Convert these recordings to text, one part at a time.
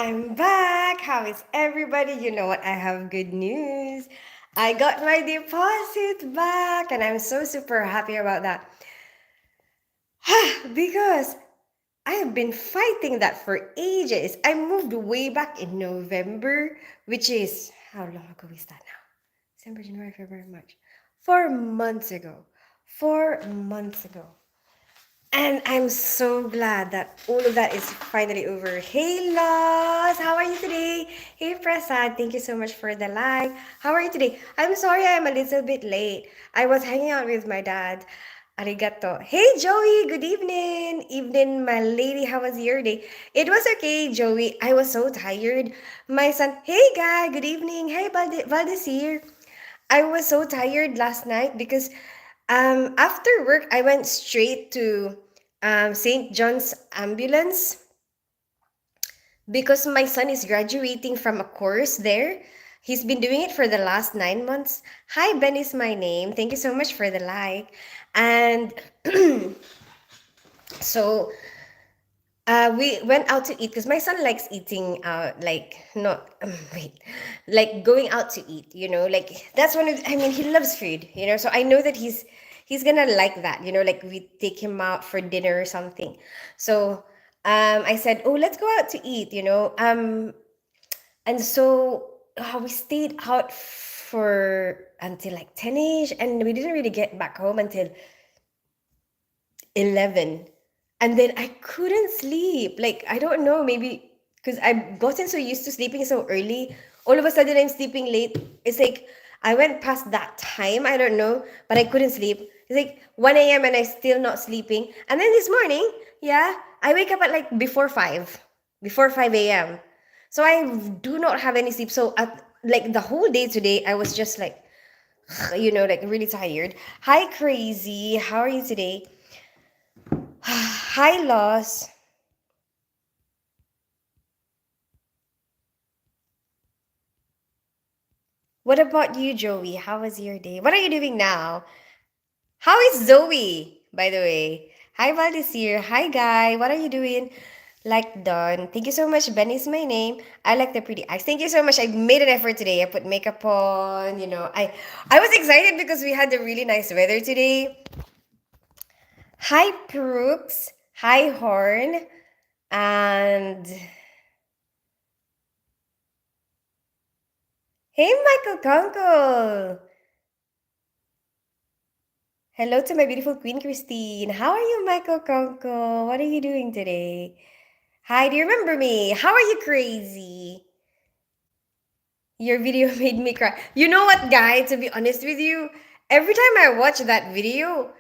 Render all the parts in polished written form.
I'm back. How is everybody? You know what? I have good news. I got my deposit back, and I'm so super happy about that. Because I have been fighting that for ages. I moved way back in November, which is how long ago is that now? December, January, February, March. 4 months ago. 4 months ago. And I'm so glad that all of that is finally over. Hey, Loss, how are you today? Hey, Prasad, thank you so much for the like. How are you today? I'm sorry I'm a little bit late. I was hanging out with my dad. Arigato. Hey, Joey, good evening. Evening, my lady. How was your day? It was okay, Joey. I was so tired. My son, hey, guy, good evening. Hey, Valdez here. I was so tired last night because after work I went straight to St. John's Ambulance because my son is graduating from a course there. He's been doing it for the last 9 months. Hi, Ben is my name. Thank you so much for the like. And so we went out to eat because my son likes eating out, like not wait, like going out to eat. Like that's one of. I mean, he loves food. So I know that he's gonna like that. Like we take him out for dinner or something. So I said, oh, let's go out to eat. And so we stayed out for until like 10ish, and we didn't really get back home until 11. And then I couldn't sleep. Like, I don't know, maybe because I've gotten so used to sleeping so early. All of a sudden, I'm sleeping late. It's like I went past that time. I don't know, but I couldn't sleep. It's like 1 a.m. and I'm still not sleeping. And then this morning, yeah, I wake up at like before 5 a.m. So I do not have any sleep. So at like the whole day today, I was just like, like really tired. Hi, Crazy. How are you today? Hi, Loss. What about you, Joey? How was your day? What are you doing now? How is Zoe, by the way? Hi, Valdecir. Hi, Guy. What are you doing? Like Dawn. Thank you so much. Ben is my name. I like the pretty eyes. Thank you so much. I made an effort today. I put makeup on. I was excited because we had the really nice weather today. Hi, Brooks. Hi, Horn. And hey, Michael Conkle. Hello to my beautiful Queen Christine. How are you, Michael Conco? What are you doing today? Hi, do you remember me? How are you, crazy? Your video made me cry. You know what, guy? To be honest with you, every time I watch that video,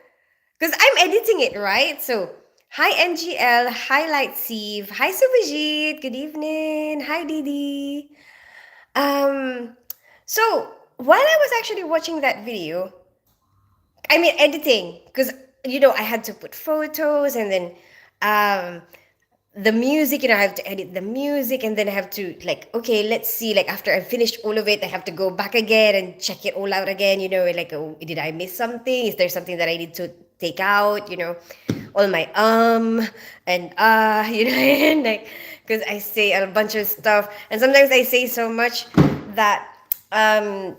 because I'm editing it, right? So, hi, MGL. Hi, Lightseve. Hi, Subhajit. Good evening. Hi, Didi. Um, so, while I was actually watching that video, I mean editing, because I had to put photos and then um the music, I have to edit the music, and then I have to, like, okay, let's see, like after I finished all of it, I have to go back again and check it all out again, like, oh, did I miss something? Is there something that I need to take out? All my and and like, because I say a bunch of stuff, and sometimes I say so much that um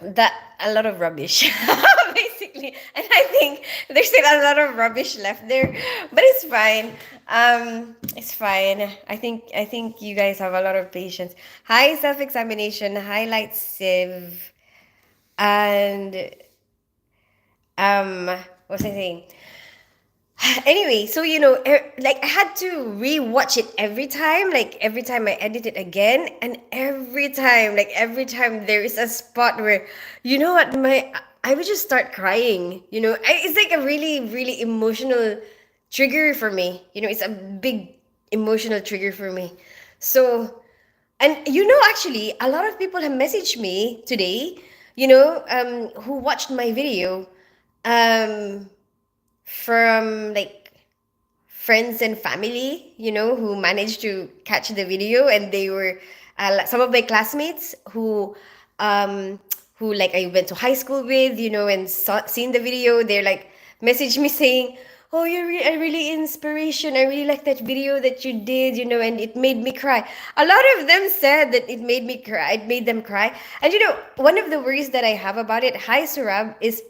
that a lot of rubbish basically, and I think there's still a lot of rubbish left there, but it's fine. I think you guys have a lot of patience. Hi, self-examination. Highlight sieve. And what was I saying? Anyway, so like I had to rewatch it every time, like every time I edit it again, and every time there is a spot where, what, I would just start crying. It's like a really really emotional trigger for me. It's a big emotional trigger for me. So, and actually, a lot of people have messaged me today, who watched my video, um from like friends and family, who managed to catch the video, and they were some of my classmates who like I went to high school with, and seen the video. They're like message me saying, oh, you're a really inspiration. I really like that video that you did, and it made me cry. A lot of them said that it made me cry. It made them cry. And one of the worries that I have about it, hi Surab, is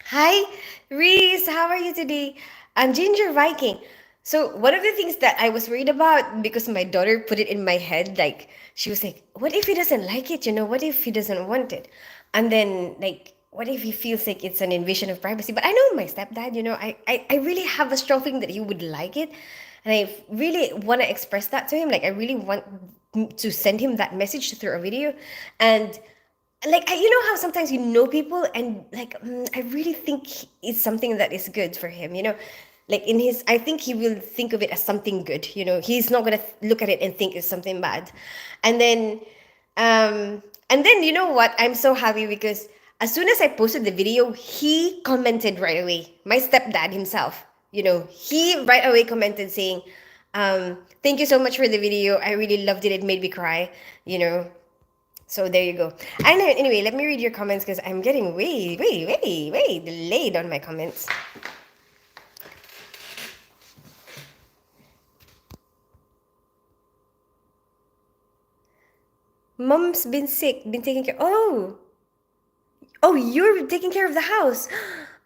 hi, Reese. How are you today? I'm Ginger Viking. So one of the things that I was worried about, because my daughter put it in my head, like she was like, "What if he doesn't like it? What if he doesn't want it?" And then like, what if he feels like it's an invasion of privacy? But I know my stepdad. I really have a strong feeling that he would like it, and I really want to express that to him. Like I really want to send him that message through a video, and like you know how sometimes people and like I really think it's something that is good for him, like in his I think he will think of it as something good, he's not going to look at it and think it's something bad. And then you know what, I'm so happy because as soon as I posted the video, he commented right away, my stepdad himself, he right away commented saying, thank you so much for the video, I really loved it, it made me cry, you know so there you go. And anyway, let me read your comments because I'm getting way delayed on my comments. Mom's been sick, been taking care. Oh, you're taking care of the house.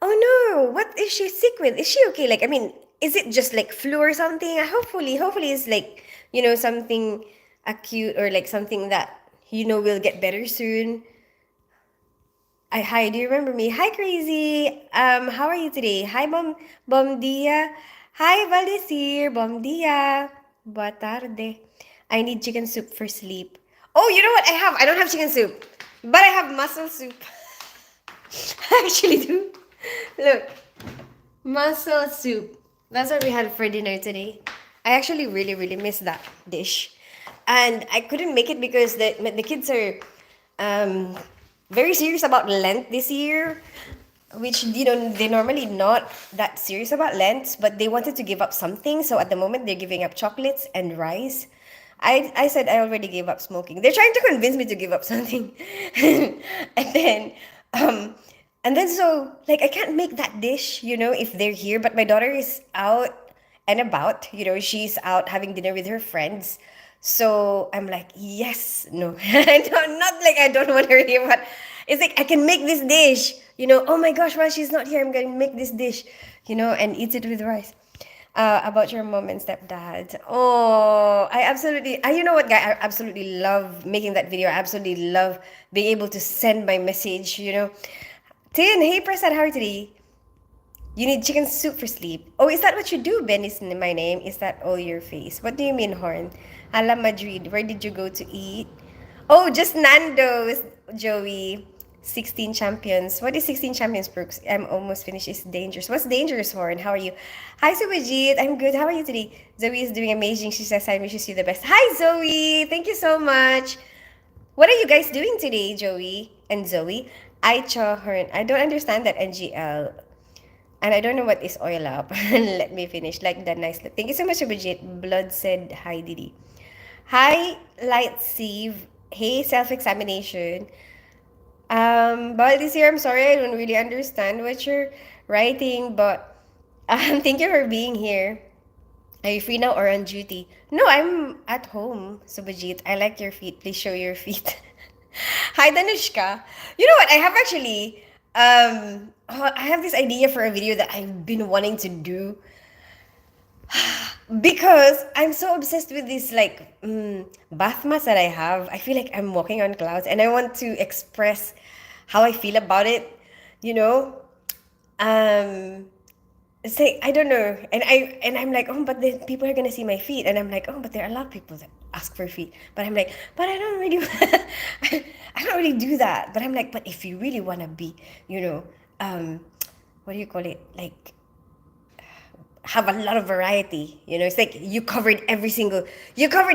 Oh no, what is she sick with? Is she okay? Like, I mean, is it just like flu or something? Hopefully it's like, something acute or like something that, will get better soon. Hi, do you remember me? Hi, Crazy. How are you today? Hi, Bom dia. Hi, Valdecir. Bom dia. Boa tarde. I need chicken soup for sleep. Oh, you know what I have? I don't have chicken soup, but I have mussel soup. I actually do. Look, mussel soup. That's what we had for dinner today. I actually really miss that dish, and I couldn't make it because the kids are um very serious about Lent this year, which they normally not that serious about Lent, but they wanted to give up something. So at the moment they're giving up chocolates and rice. I said I already gave up smoking. They're trying to convince me to give up something. and then um and then so like I can't make that dish, if they're here, but my daughter is out and about, she's out having dinner with her friends. So I'm like, yes, no. Not like I don't want her here, but it's like I can make this dish, oh my gosh, while she's not here, I'm gonna make this dish, and eat it with rice. About your mom and stepdad. Oh, you know what, guy? I absolutely love making that video. I absolutely love being able to send my message, Tin, hey, Prasad, how are you today? You need chicken soup for sleep. Oh, is that what you do? Ben is my name. Is that all your face? What do you mean, Horn? Hala Madrid, where did you go to eat? Oh, just Nando's, Joey. 16 champions. What is 16 champions, Brooks? I'm almost finished. It's dangerous. What's dangerous, Horn? How are you? Hi, Subhajit. I'm good. How are you today? Zoe is doing amazing. She says, I wishes you the best. Hi, Zoe. Thank you so much. What are you guys doing today, Joey and Zoe? I Horn. I don't understand that NGL. And I don't know what is oil up. Let me finish. Like that nice look. Thank you so much, Subhajit. Blood said hi, Didi. Hi, Light Sieve. Hey, self-examination. But this year, I'm sorry, I don't really understand what you're writing, but thank you for being here. Are you free now or on duty? No, I'm at home, Subhajit. I like your feet. Please show your feet. Hi, Danushka. You know what? I have actually, I have this idea for a video that I've been wanting to do because I'm so obsessed with this like bath mask that I have. I feel like I'm walking on clouds, and I want to express how I feel about it. You know, um, it's like I don't know, and I'm like, oh, but the people are gonna see my feet, and I'm like, oh, but there are a lot of people that ask for feet, but I'm like, but I don't really, I don't really do that. But I'm like, but if you really wanna be, what do you call it, like have a lot of variety. It's like you covered every single what do you call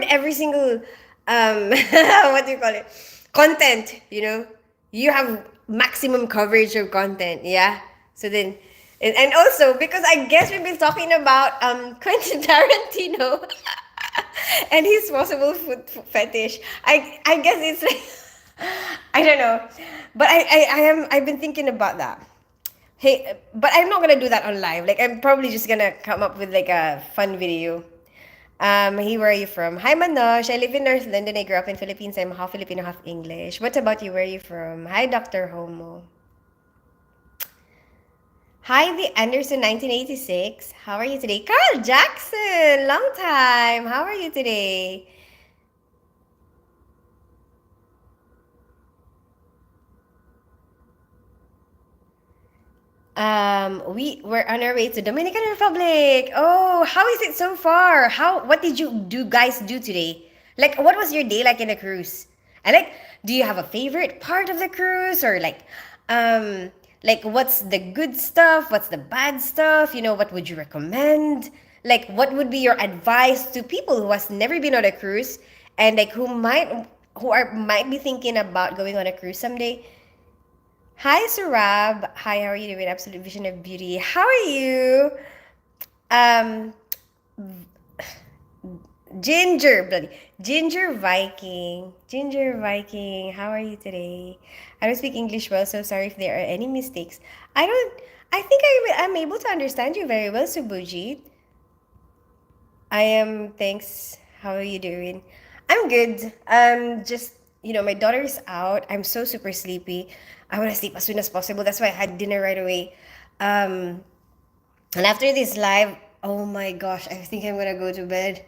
it? Content, You have maximum coverage of content, yeah? So then and also because I guess we've been talking about Quentin Tarantino and his possible food fetish. I guess it's like I don't know. But I've been thinking about that. Hey, but I'm not gonna do that on live. Like, I'm probably just gonna come up with like a fun video. Hey, where are you from? Hi, Manoj. I live in North London. I grew up in Philippines. I'm half Filipino, half English. What about you? Where are you from? Hi, Dr. Homo. Hi, the Anderson 1986. How are you today? Carl Jackson, long time. How are you today? We were on our way to Dominican Republic. Oh, how is it so far? What did you do guys do today? Like, what was your day like in the cruise? And like, do you have a favorite part of the cruise, or um, what's the good stuff? What's the bad stuff? What would you recommend? Like, what would be your advice to people who has never been on a cruise, and like might be thinking about going on a cruise someday? Hi, Surab. Hi, how are you doing? Absolute Vision of Beauty. How are you? Um, bloody Ginger Viking. Ginger Viking. How are you today? I don't speak English well, so sorry if there are any mistakes. I don't. I think I'm able to understand you very well, Subuji. I am. Thanks. How are you doing? I'm good. Just my daughter's out. I'm so super sleepy. I want to sleep as soon as possible. That's why I had dinner right away. Um, and after this live, oh my gosh, I think I'm gonna go to bed.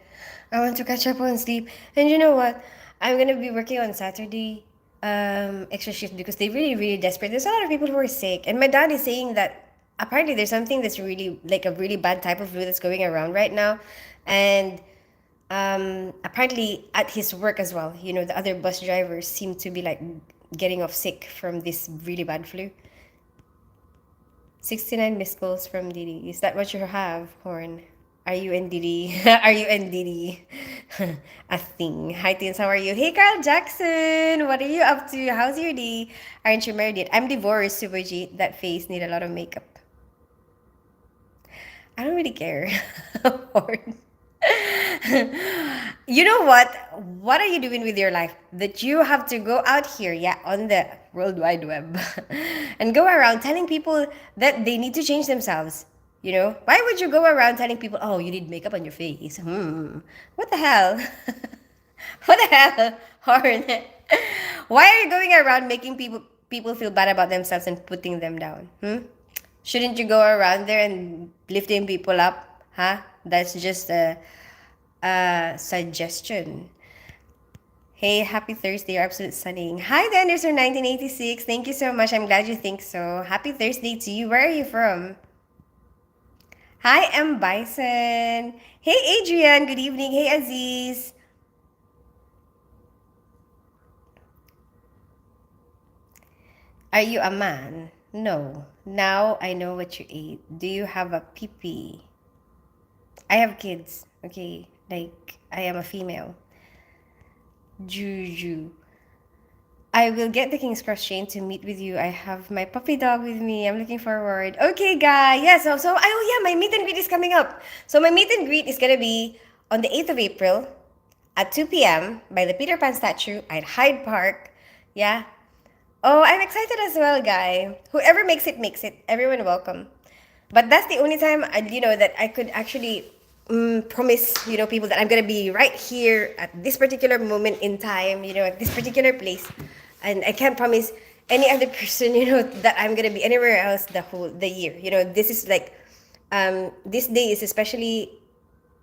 I want to catch up on sleep. And you know what? I'm gonna be working on Saturday, extra shift because they're really, really desperate. There's a lot of people who are sick, and my dad is saying that apparently there's something that's really like a really bad type of flu that's going around right now, and apparently at his work as well. The other bus drivers seem to be like getting off sick from this really bad flu. 69 missed calls from Didi. Is that what you have, Horn? Are you and Didi? Are you and Didi? A thing. Hi, teens. How are you? Hey, Carl Jackson. What are you up to? How's your day? Aren't you married yet? I'm divorced, Super G. That face need a lot of makeup. I don't really care. Horn. You know what? What are you doing with your life that you have to go out here, yeah, on the World Wide Web and go around telling people that they need to change themselves? Why would you go around telling people, oh, you need makeup on your face? What the hell? What the hell, Horn? Why are you going around making people feel bad about themselves and putting them down? Shouldn't you go around there and lifting people up? Huh? That's just a suggestion. Hey, happy Thursday, you're absolute sunning. Hi, the Anderson 1986. Thank you so much. I'm glad you think so. Happy Thursday to you. Where are you from? Hi, M. Bison. Hey, Adrian. Good evening. Hey, Aziz. Are you a man? No. Now I know what you ate. Do you have a pee? I have kids. Okay. Like, I am a female. Juju. I will get the King's Cross chain to meet with you. I have my puppy dog with me. I'm looking forward. Okay, guy. Yeah, oh yeah, my meet and greet is coming up. So my meet and greet is gonna be on the 8th of April at 2 p.m. by the Peter Pan statue at Hyde Park. Yeah. Oh, I'm excited as well, guy. Whoever makes it. Everyone welcome. But that's the only time that I could actually promise people that I'm gonna be right here at this particular moment in time, at this particular place, and I can't promise any other person that I'm gonna be anywhere else the year. This is like this day is especially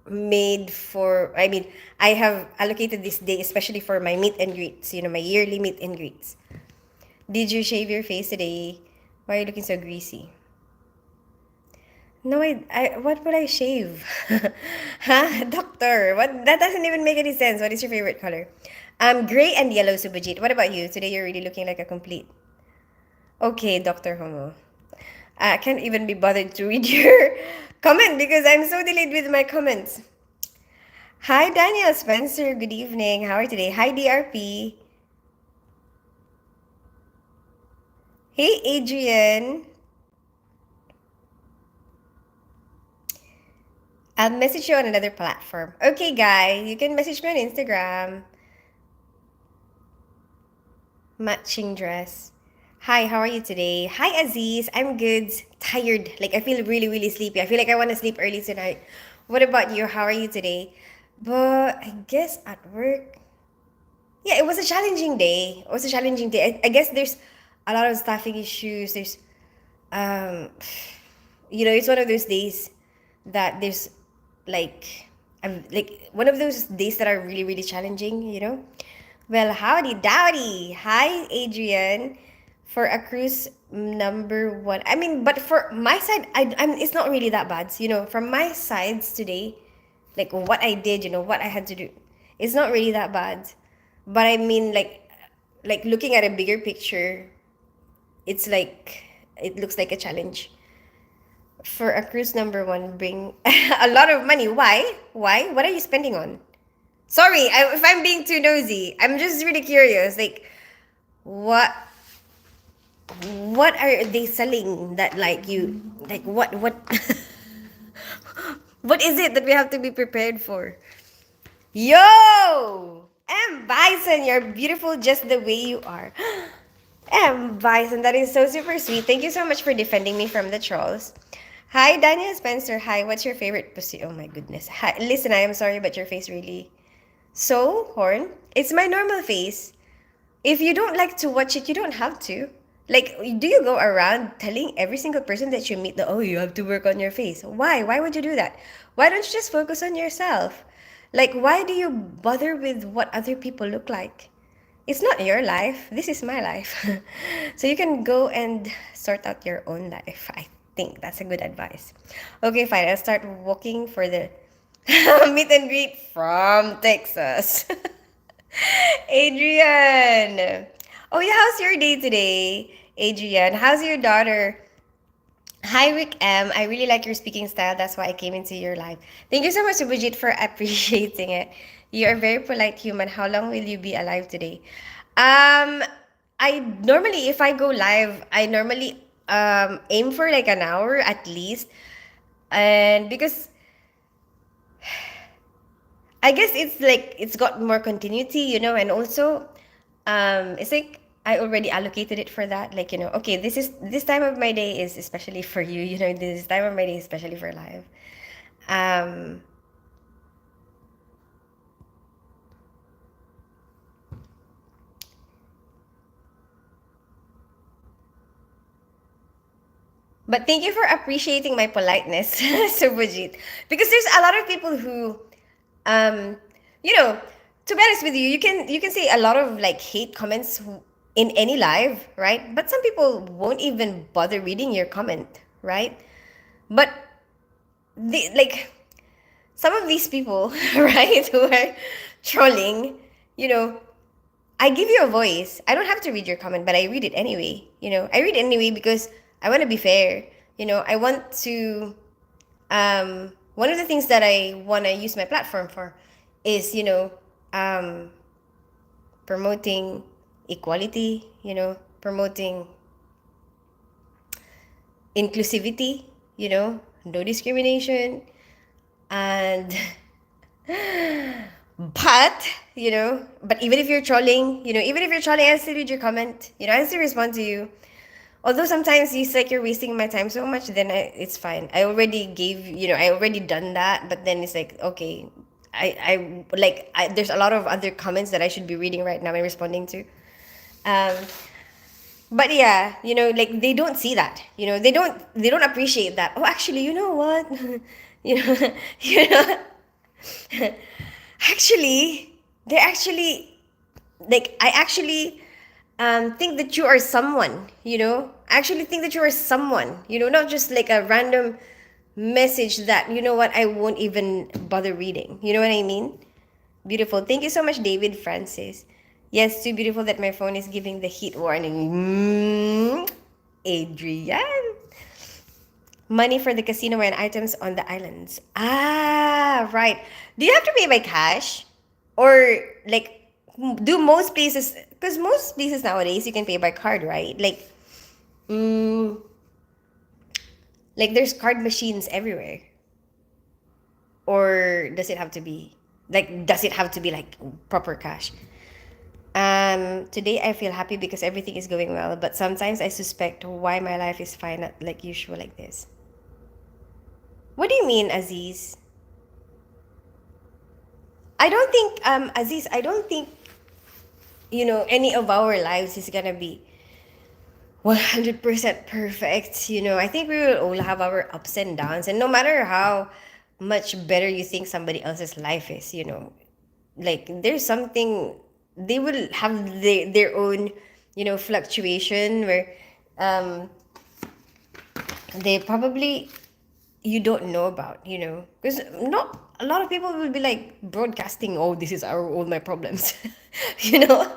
made for. I mean, I have allocated this day especially for my meet and greets. My yearly meet and greets. Did you shave your face today? Why are you looking so greasy? No, what would I shave? Huh? Doctor, what? That doesn't even make any sense. What is your favorite color? Gray and yellow, Subajit. What about you? Today you're really looking like a complete. Okay, Dr. Homo. I can't even be bothered to read your comment because I'm so delayed with my comments. Hi, Daniel Spencer. Good evening. How are you today? Hi, DRP. Hey, Adrian. I'll message you on another platform. Okay, guys, you can message me on Instagram. Matching dress. Hi, how are you today? Hi, Aziz. I'm good. Tired. Like, I feel really, really sleepy. I feel like I want to sleep early tonight. What about you? How are you today? But I guess at work, yeah, it was a challenging day. It was a challenging day. I guess there's a lot of staffing issues. There's, um, it's one of those days that there's like one of those days that are really, really challenging. Well, howdy dowdy. Hi, Adrian. For a cruise number one. I mean, but for my side, it's not really that bad. From my sides today, like what I did, what I had to do, it's not really that bad. But I mean, like looking at a bigger picture, it's like it looks like a challenge. For a cruise number one, bring a lot of money. Why? Why? What are you spending on? Sorry, if I'm being too nosy, I'm just really curious. Like, what what are they selling that like you like what what is it that we have to be prepared for? Yo! M. Bison, you're beautiful just the way you are. M. Bison, that is so super sweet. Thank you so much for defending me from the trolls. Hi, Daniel Spencer. Hi, what's your favorite pussy? Oh my goodness. Hi, listen, I am sorry, but your face really. So, Horn, it's my normal face. If you don't like to watch it, you don't have to. Like, do you go around telling every single person that you meet that, oh, you have to work on your face? Why? Why would you do that? Why don't you just focus on yourself? Like, why do you bother with what other people look like? It's not your life. This is my life. So you can go and sort out your own life. I think that's a good advice. Okay, fine. I'll start walking for the meet and greet from Texas. Adrian. Oh yeah, how's your day today, Adrian? How's your daughter? Hi, Rick M. I really like your speaking style. That's why I came into your live. Thank you so much, Subhajit, for appreciating it. You are a very polite human. How long will you be alive today? Um, I normally, if I go live, I normally aim for like an hour at least, and because I guess it's like it's got more continuity, and also it's like I already allocated it for that. Like, okay, this time of my day is especially for you, this time of my day is especially for live. Um but thank you for appreciating my politeness, Subhajit. Because there's a lot of people who um you know to be honest with you, you can say a lot of like hate comments in any live, right? But some people won't even bother reading your comment, right? But like some of these people, right, who are trolling, you know I give you a voice. I don't have to read your comment, but I read it anyway. I read it anyway because I want to be fair. I want to one of the things that I want to use my platform for is um promoting equality, promoting inclusivity, no discrimination, and but even if you're trolling, I still read your comment. I still respond to you. Although sometimes it's like you're wasting my time so much, then it's fine. I already done that, but then it's like, okay, there's a lot of other comments that I should be reading right now and responding to. Um, but yeah, like they don't see that. They don't appreciate that. Oh, actually, you know what? you know, you know, actually, they actually like I actually think that you are someone. I actually think that you are someone. Not just like a random message that what I won't even bother reading. You know what I mean? Beautiful. Thank you so much, David Francis. Yes, too beautiful that my phone is giving the heat warning. Adrian. Money for the casino and items on the islands. Ah, right. Do you have to pay by cash? Or like do most places, because most places nowadays you can pay by card, right? Mm, like there's card machines everywhere. Or does it have to be like proper cash? Today I feel happy because everything is going well, but sometimes I suspect why my life is fine, not like usual like this. What do you mean, Aziz? I don't think, Aziz, I don't think, any of our lives is gonna be 100% perfect. I think we will all have our ups and downs, and no matter how much better you think somebody else's life is, like there's something they will have their own, fluctuation where um they probably you don't know about, because not a lot of people will be like broadcasting, oh, this is all my problems. you know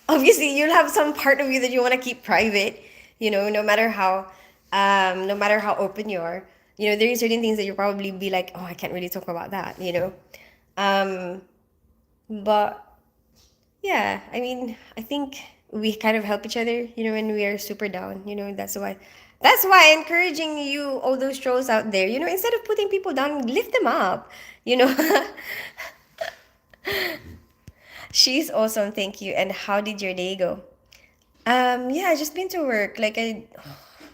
Obviously you'll have some part of you that you want to keep private, no matter how open you are. There are certain things that you probably be like, oh, I can't really talk about that. um but yeah, I mean, I think we kind of help each other, when we are super down. That's why encouraging you, all those trolls out there, instead of putting people down, lift them up. You know. She's awesome, thank you. And how did your day go? Yeah, I just been to work. Like I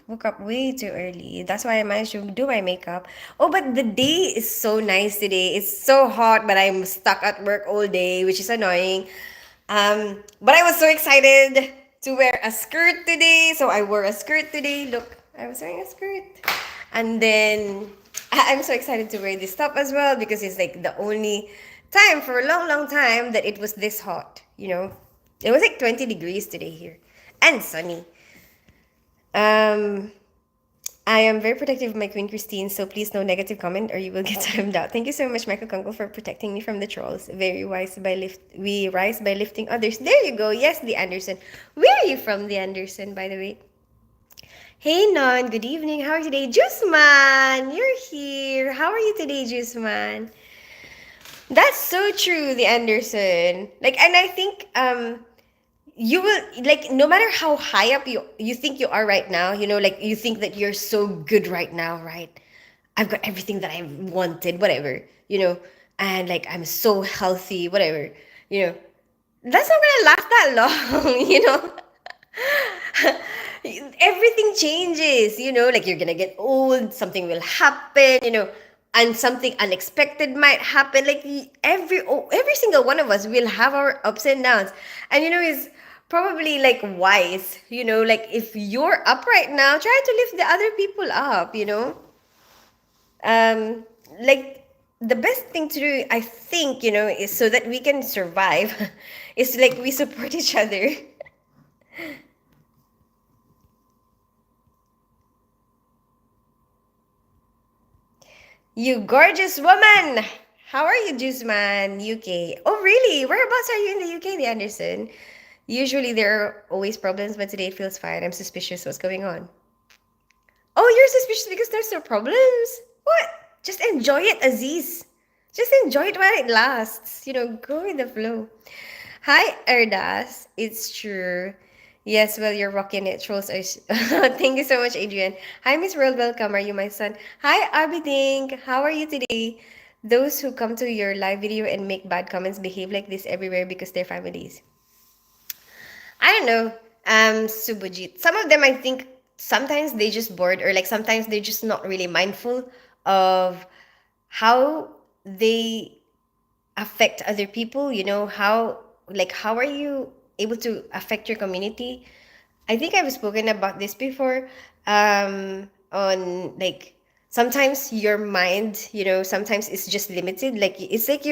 woke up way too early. That's why I managed to do my makeup. Oh, but the day is so nice today. It's so hot, but I'm stuck at work all day, which is annoying. But I was so excited to wear a skirt today, so I wore a skirt today. Look, I was wearing a skirt, and then I'm so excited to wear this top as well because it's like the only time for a long, long time that it was this hot. It was like 20 degrees today here, and sunny. Um, I am very protective of my Queen Christine, so please no negative comment or you will get timed out. Thank you so much, Michael Kunkel, for protecting me from the trolls. Very wise we rise by lifting others. There you go. Yes, the Anderson. Where are you from, the Anderson, by the way? Hey Non, good evening. How are you today? Juice Man, you're here. How are you today, Juice Man? That's so true, the Anderson. And I think you will, like, no matter how high up you think you are right now, like you think that you're so good right now, right? I've got everything that I wanted, whatever, and like I'm so healthy, whatever, you know that's not gonna last that long. Everything changes, like you're gonna get old, something will happen, and something unexpected might happen. Like every single one of us will have our ups and downs, and is probably like wise, like if you're up right now, try to lift the other people up, um like the best thing to do, I think, is so that we can survive is like we support each other. You gorgeous woman! How are you, Juiceman? UK. Oh, really? Whereabouts are you in the UK, the Anderson? Usually there are always problems, but today it feels fine. I'm suspicious. What's going on? Oh, you're suspicious because there's no problems? What? Just enjoy it, Aziz. Just enjoy it while it lasts. Go with the flow. Hi, Erdas. It's true. Yes, well, you're rocking it. Trolls are. Thank you so much, Adrian. Hi, Miss World. Welcome. Are you my son? Hi, Abidink. How are you today? Those who come to your live video and make bad comments behave like this everywhere because they're families. I don't know. Subhajit. Some of them, I think, sometimes they just bored, or like sometimes they're just not really mindful of how they affect other people. How are you able to affect your community? I think I've spoken about this before, on like sometimes your mind, sometimes it's just limited. Like it's like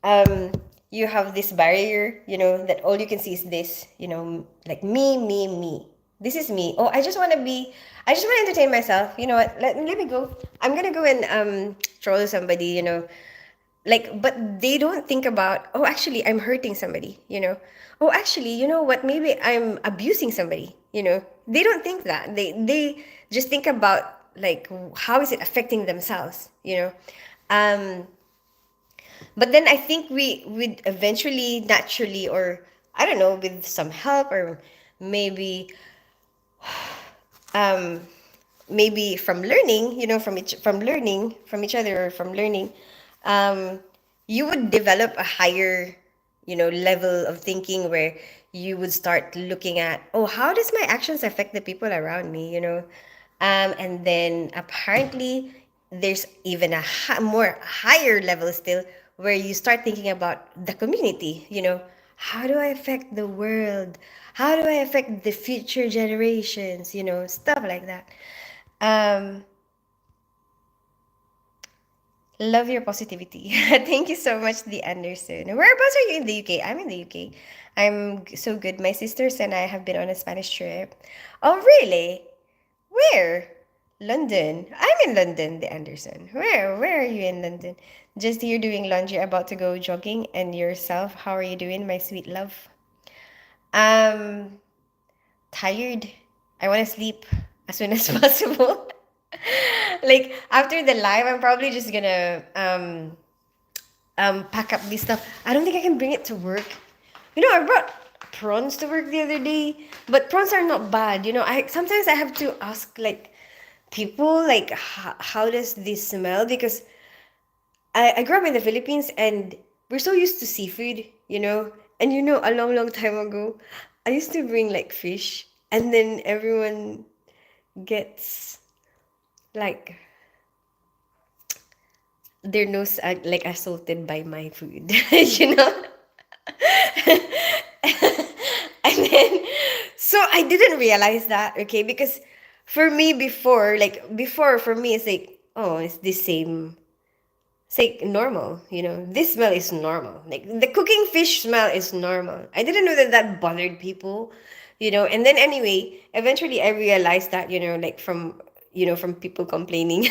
um you have this barrier, that all you can see is this, like me. This is me. Oh, I just want to entertain myself. You know what, let me go. I'm gonna go and troll somebody, like, but they don't think about, oh, actually I'm hurting somebody. Oh, actually, you know what, maybe I'm abusing somebody. They don't think that. They just think about, like, how is it affecting themselves. um but then I think we would eventually, naturally, or I don't know, with some help, or maybe um maybe from learning, from each other, or from learning, um you would develop a higher, level of thinking where you would start looking at, oh, how does my actions affect the people around me. And then apparently there's even a more higher level still where you start thinking about the community. How do I affect the world? How do I affect the future generations? Stuff like that. um Love your positivity. Thank you so much, the Anderson. Whereabouts are you in the UK? I'm in the UK. So good. My sisters and I have been on a Spanish trip. Oh, really? Where? London. I'm in London, the Anderson. Where are you in London? Just here doing laundry, about to go jogging. And yourself, how are you doing, my sweet love? Um, Tired. I want to sleep as soon as possible. Like after the live, I'm probably just gonna pack up this stuff. I don't think I can bring it to work. I brought prawns to work the other day, but prawns are not bad. I sometimes I have to ask like people like how does this smell, because I grew up in the Philippines and we're so used to seafood. And a long time ago, I used to bring like fish, and then everyone gets like their nose like assaulted by my food. you know And then, so I didn't realize that, okay, because for me before for me it's like, oh, it's the same. It's like normal. This smell is normal. Like the cooking fish smell is normal. I didn't know that that bothered people. And then anyway, eventually I realized that, like from people complaining,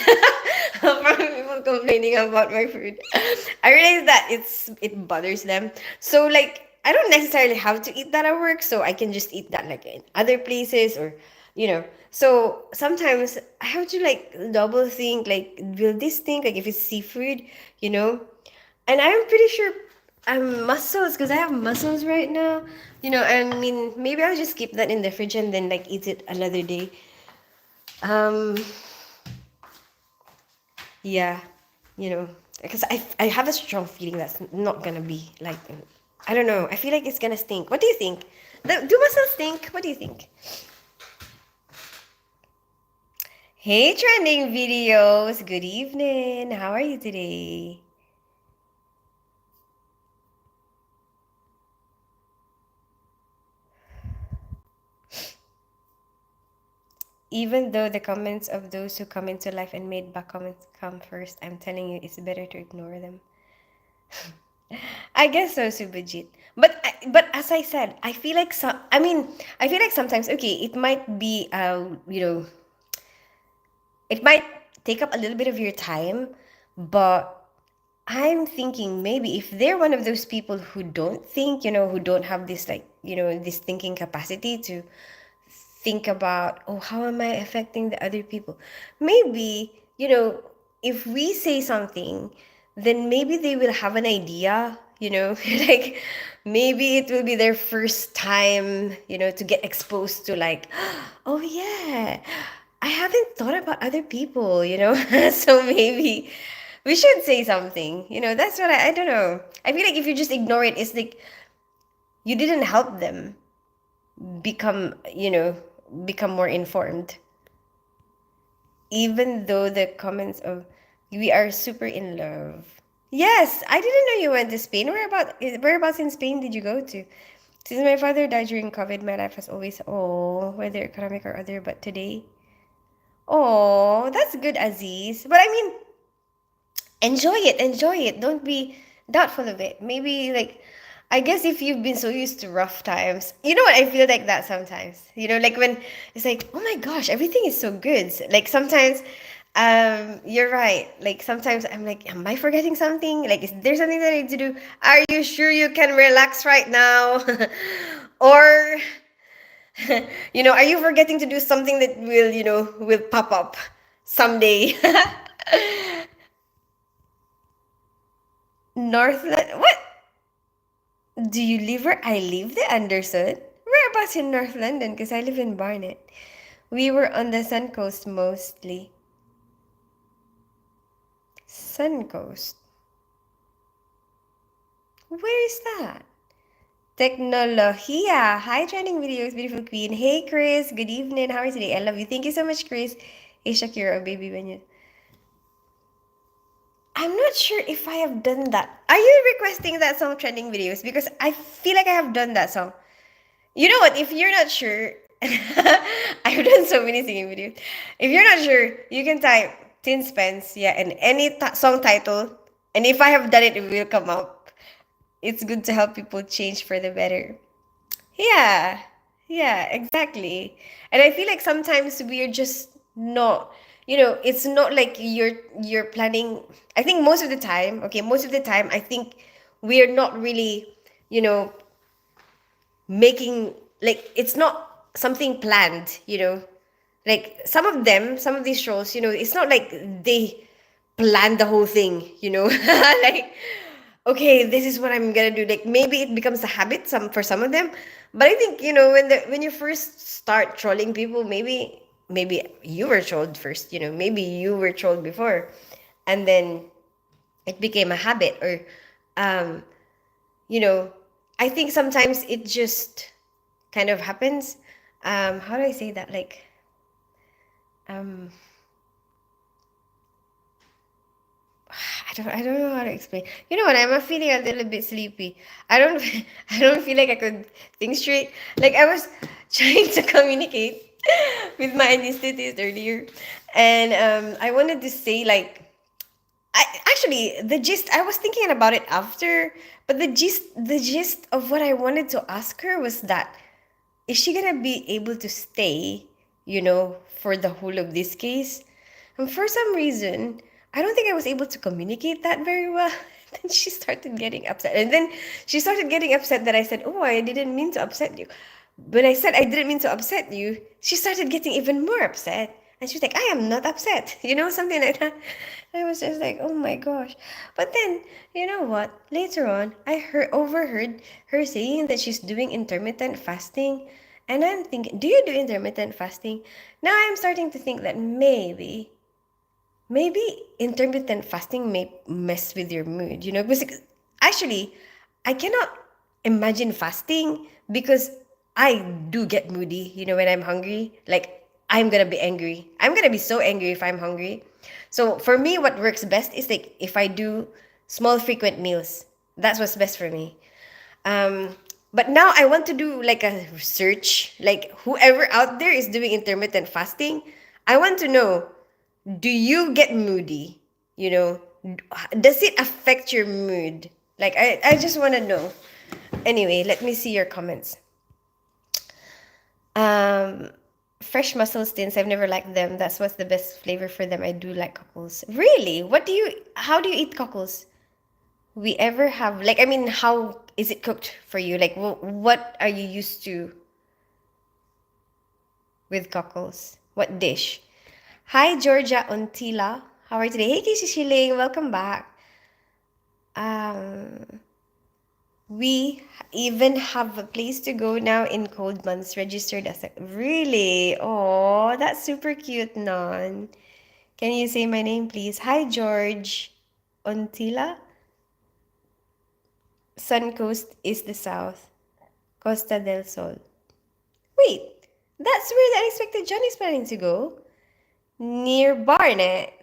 from people complaining about my food. I realized that it bothers them. So like I don't necessarily have to eat that at work, so I can just eat that like in other places or. So sometimes I have to like double think, like, will this think like if it's seafood? And I'm pretty sure I'm mussels because I have mussels right now. I mean, maybe I'll just keep that in the fridge and then like eat it another day. Um, yeah, because I have a strong feeling that's not gonna be like, I don't know. I feel like it's gonna stink. What do you think? Do mussels stink? What do you think? Hey, trending videos. Good evening. How are you today? Even though the comments of those who come into life and made back comments come first, I'm telling you, it's better to ignore them. I guess so, Subhajit. But as I said, I feel like I feel like sometimes, okay, it might be it might take up a little bit of your time, but I'm thinking maybe if they're one of those people who don't think, who don't have this like, this thinking capacity to think about, oh, how am I affecting the other people? Maybe, if we say something, then maybe they will have an idea. Like maybe it will be their first time, to get exposed to like, oh yeah, I haven't thought about other people. So maybe we should say something. That's what I don't know. I feel like if you just ignore it, it's like you didn't help them become you know become more informed, even though the comments of we are super in love. Yes, I didn't know you went to Spain. Whereabouts in Spain did you go to? Since my father died during COVID, my life has always, oh, whether economic or other, but today, oh, that's good, Aziz. But I mean, enjoy it, don't be doubtful of it. Maybe like, I guess if you've been so used to rough times, you know what, I feel like that sometimes, like when it's like, oh my gosh, everything is so good. Like sometimes you're right, like sometimes I'm like, am I forgetting something? Like, is there something that I need to do? Are you sure you can relax right now? Or are you forgetting to do something that will pop up someday? Northland, what? Do you live where I live, the Anderson? Whereabouts in North London? Because I live in Barnet. We were on the Sun Coast mostly. Sun Coast? Where is that? Technologia. Hi, trending videos, beautiful queen. Hey, Chris. Good evening. How are you today? I love you. Thank you so much, Chris. Hey, Shakira, baby, when you. I'm not sure if I have done that. Are you requesting that song trending videos? Because I feel like I have done that song. You know what? If you're not sure, I've done so many singing videos. If you're not sure, you can type Tin Spence, yeah, and any song title. And if I have done it, it will come up. It's good to help people change for the better. Yeah, yeah, exactly. And I feel like sometimes we're just not, it's not like you're planning. I think most of the time, okay, most of the time, I think we're not really, you know, making like it's not something planned, like some of these shows, it's not like they plan the whole thing, like, okay, this is what I'm gonna do. Like maybe it becomes a habit for some of them, but I think, when you first start trolling people, maybe you were trolled first, maybe you were trolled before, and then it became a habit, or um you know I think sometimes it just kind of happens. How do I say that? Like, um I don't know how to explain. You know what? I'm feeling a little bit sleepy. I don't I don't feel like I could think straight. Like I was trying to communicate with my anesthetist earlier, and I wanted to say, like, I actually, the gist, I was thinking about it after, but the gist of what I wanted to ask her was that, is she gonna be able to stay, for the whole of this case? And for some reason, I don't think I was able to communicate that very well. Then she started getting upset. And then she started getting upset that I said, "Oh, I didn't mean to upset you." When I said I didn't mean to upset you, she started getting even more upset. And she was like, "I am not upset." Something like that. I was just like, "Oh my gosh." But then, you know what? Later on, overheard her saying that she's doing intermittent fasting. And I'm thinking, do you do intermittent fasting? Now I'm starting to think that maybe intermittent fasting may mess with your mood, because actually, I cannot imagine fasting, because I do get moody, when I'm hungry. Like, I'm gonna be angry. I'm gonna be so angry if I'm hungry. So for me, what works best is, like, if I do small frequent meals. That's what's best for me. um but now I want to do like a research, like whoever out there is doing intermittent fasting. I want to know, do you get moody? You know, does it affect your mood? Like, I just want to know. Anyway, let me see your comments. Um, Fresh mussel tins. I've never liked them. That's what's the best flavor for them. I do like cockles. Really? How do you eat cockles? We ever have, like, I mean, how is it cooked for you? Like, what are you used to with cockles? What dish? Hi, Georgia Ontila. How are you today? Hey, Casey Shilling. Welcome back. Um, we even have a place to go now in cold months, registered as a. Really? Oh, that's super cute, Non. Can you say my name, please? Hi, George Ontila. Suncoast is the south. Costa del Sol. Wait, that's where the unexpected John is planning to go. Near Barnet.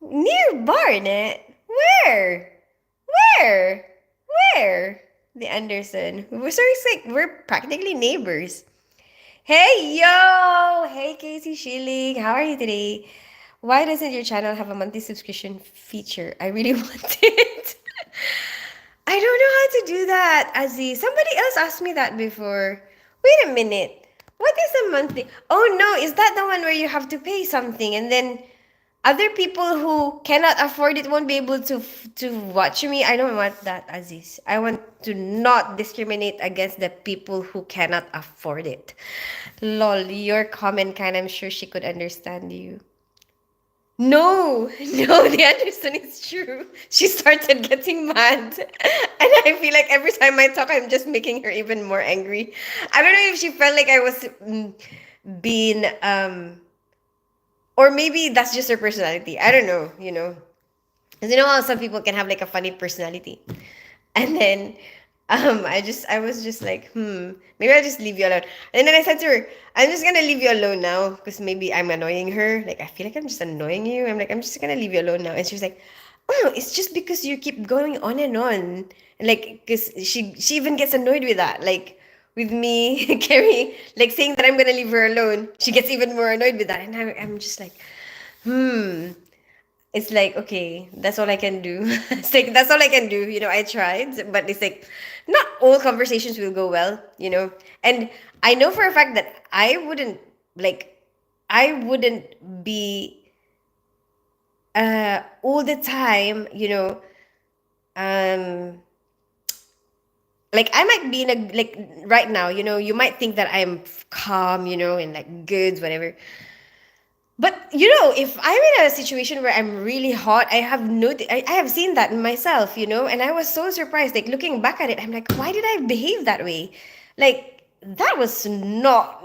Near Barnet? Where? Where? Where? The Anderson. So it's like we're practically neighbors. Hey yo! Hey Casey Schilling, how are you today? Why doesn't your channel have a monthly subscription feature? I really want it. I don't know how to do that, Aziz. Somebody else asked me that before. Wait a minute. What is a monthly? Oh no, is that the one where you have to pay something, and then other people who cannot afford it won't be able to watch me? I don't want that, Aziz. I want to not discriminate against the people who cannot afford it. Lol, your comment kind, I'm sure she could understand you. No, no, the Anderson is true. She started getting mad. And I feel like every time I talk, I'm just making her even more angry. I don't know if she felt like I was being, or maybe that's just her personality. I don't know, Because you know how some people can have like a funny personality. And then I was just like, maybe I'll just leave you alone. And then I said to her, I'm just gonna leave you alone now because maybe I'm annoying her. Like, I feel like I'm just annoying you. I'm like, I'm just gonna leave you alone now. And she was like, oh, it's just because you keep going on and on. And like, because she even gets annoyed with that. Like, with me carrying, like saying that I'm gonna leave her alone. She gets even more annoyed with that. And I'm just like, hmm. It's like, okay, that's all I can do. It's like, that's all I can do. I tried, but it's like, not all conversations will go well. And I know for a fact that like, I wouldn't be, all the time, um, like I might be in a, like right now, you might think that I'm calm, and like good, whatever. But if I'm in a situation where I'm really hot, I have seen that in myself, and I was so surprised. Like looking back at it, I'm like, why did I behave that way? Like that was not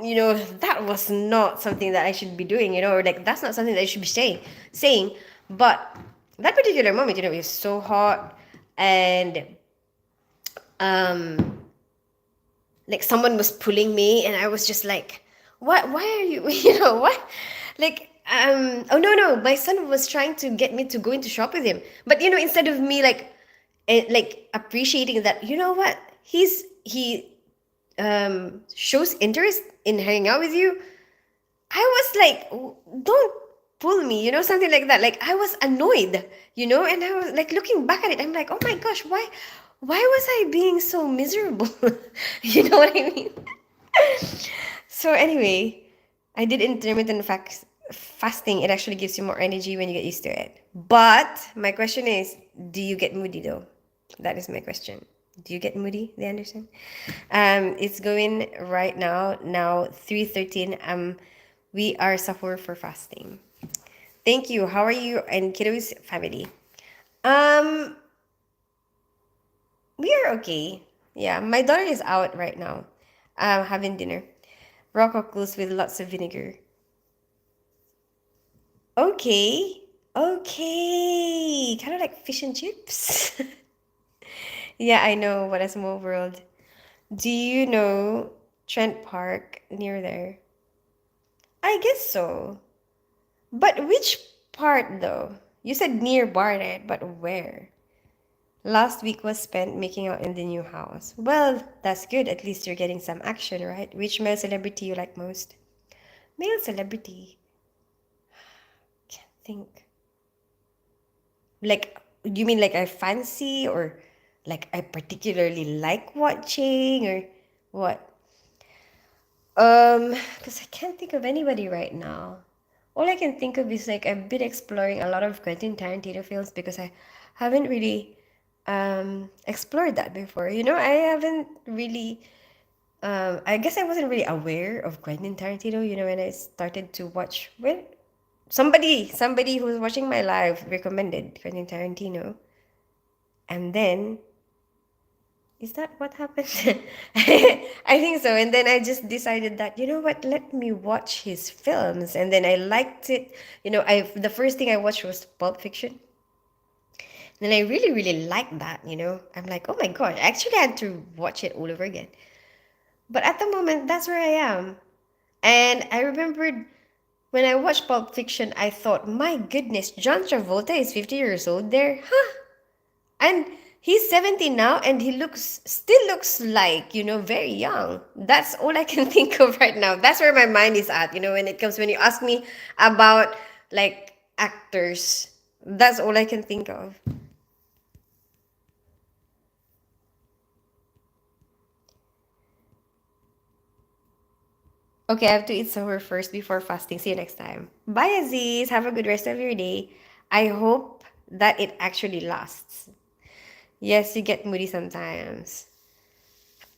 something that I should be doing, or like that's not something that I should be saying. But that particular moment, it was so hot, and um like someone was pulling me, and I was just like, what, why are you what, like, oh no, my son was trying to get me to go into shop with him, but instead of me like, like appreciating that, what, he shows interest in hanging out with you, I was like, don't pull me, something like that. Like I was annoyed, and I was like looking back at it, I'm like, oh my gosh, why was I being so miserable? You know what I mean? So anyway, I did intermittent fasting. It actually gives you more energy when you get used to it. But my question is, do you get moody though? That is my question. Do you get moody, the Anderson? It's going right now. Now 3:13. We are suffer for fasting. Thank you. How are you and kiddos family? Um, we are okay. Yeah, my daughter is out right now, having dinner. Raw cockles with lots of vinegar. Okay. Okay. Kind of like fish and chips. Yeah, I know. What a small world. Do you know Trent Park near there? I guess so. But which part though? You said near Barnet, but where? Last week was spent making out in the new house. Well, that's good. At least you're getting some action, right? Which male celebrity you like most? Male celebrity. Can't think. Like, you mean like I fancy, or like I particularly like watching, or what? Because I can't think of anybody right now. All I can think of is like I've been exploring a lot of Quentin Tarantino films because I haven't really explored that before. I haven't really I guess I wasn't really aware of Quentin Tarantino, when I started to watch, when somebody who was watching my live recommended Quentin Tarantino. And then, is that what happened? I think so. And then I just decided that, you know what, let me watch his films. And then I liked it. I the first thing I watched was Pulp Fiction. And I really, really liked that. I'm like, oh my god, I actually had to watch it all over again. But at the moment, that's where I am. And I remembered when I watched Pulp Fiction, I thought, my goodness, John Travolta is 50 years old there. Huh? And he's 70 now, and he still looks like, very young. That's all I can think of right now. That's where my mind is at, when you ask me about like actors. That's all I can think of. Okay, I have to eat somewhere first before fasting. See you next time. Bye, Aziz. Have a good rest of your day. I hope that it actually lasts. Yes, you get moody sometimes.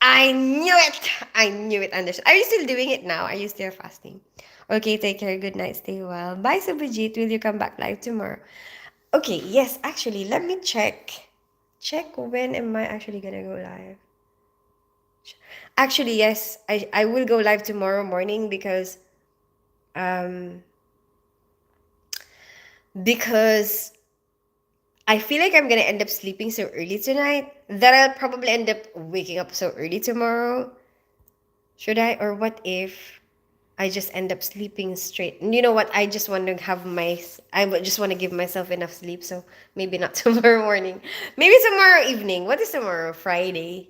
I knew it. I knew it, Anderson. Are you still doing it now? Are you still fasting? Okay, take care. Good night. Stay well. Bye, Subhajit. Will you come back live tomorrow? Okay, yes, actually, let me check. Check when am I actually gonna go live? Actually, yes, I will go live tomorrow morning um because I feel like I'm gonna end up sleeping so early tonight that I'll probably end up waking up so early tomorrow. Should I? Or what if I just end up sleeping straight? And you know what? I just want to have just want to give myself enough sleep. So maybe not tomorrow morning. Maybe tomorrow evening. What is tomorrow? Friday.